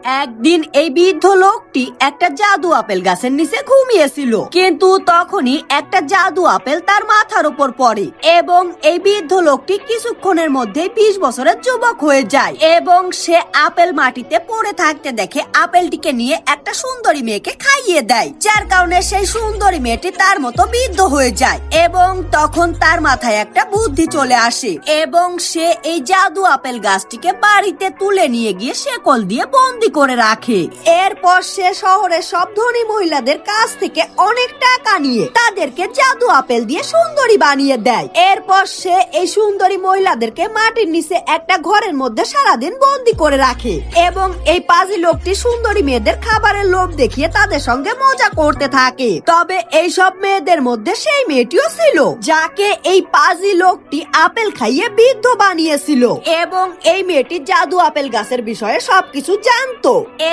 একদিন এই বৃদ্ধ লোকটি একটা জাদু আপেল গাছের নিচে ঘুমিয়েছিল, কিন্তু তখনই একটা জাদু আপেল তার মাথার উপর পড়ে এবং এই বৃদ্ধ লোকটি কিছুক্ষণের মধ্যেই 20 বছরের যুবক হয়ে যায় এবং সে আপেল মাটিতে পড়ে থাকতে দেখে আপেলটিকে নিয়ে একটা সুন্দরী মেয়েকে খাইয়ে দেয়, যার কারণে সেই সুন্দরী মেয়েটি তার মতো বৃদ্ধ হয়ে যায় এবং তখন তার মাথায় একটা বুদ্ধি চলে আসে এবং সে এই জাদু আপেল গাছটিকে বাড়িতে তুলে নিয়ে গিয়ে শেকল দিয়ে বন্দি করে রাখে। এরপর সে শহরের সব ধনী মহিলাদের কাছ থেকে অনেক টাকা নিয়ে তাদেরকে জাদু আপেল দিয়ে সুন্দরী বানিয়ে দেয়। এরপর সে এই সুন্দরী মহিলাদেরকে মাটির নিচে একটা ঘরের মধ্যে সারাদিন বন্দি করে রাখে এবং এই পাজি লোকটি সুন্দরী মেয়েদের খাবারের লোভ দেখিয়ে তাদের সঙ্গে মজা করতে থাকে। তবে এই সব মেয়েদের মধ্যে সেই মেয়েটিও ছিল যাকে এই পাজি লোকটি আপেল খাইয়ে বৃদ্ধ বানিয়েছিল এবং এই মেয়েটি জাদু আপেল গাছের বিষয়ে সবকিছু জানতো।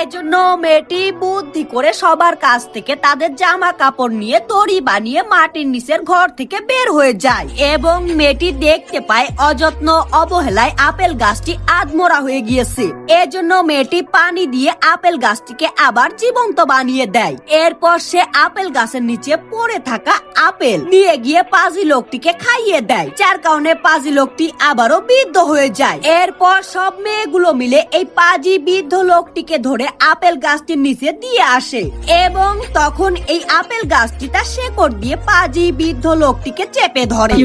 এজন্য মেয়েটি বুদ্ধি করে সবার কাছ থেকে তাদের জামা কাপড় নিয়ে দড়ি বানিয়ে মাটির নিচের ঘর থেকে বের হয়ে যায় এবং মেয়েটি দেখতে পায় অযত্ন অবহেলায় আপেল গাছটি আধমরা হয়ে গিয়েছে। এজন্য মেয়েটি পানি দিয়ে আপেল গাছটিকে আবার জীবন্ত বানিয়ে দেয়। এরপর সে আপেল গাছের নিচে পড়ে থাকা আপেল নিয়ে গিয়ে পাজি লোকটিকে খাইয়ে দেয়, যার কারণে পাজি লোকটি আবারও বৃদ্ধ হয়ে যায়। এরপর সব মেয়েগুলো মিলে এই পাজি বৃদ্ধ লোকটিকে ধরে আপেল গাছটির নিচে দিয়ে আসে এবং তখন এই আপেল গাছটি তার শেকড় দিয়ে পাজি বৃদ্ধ লোকটিকে চেপে ধরে।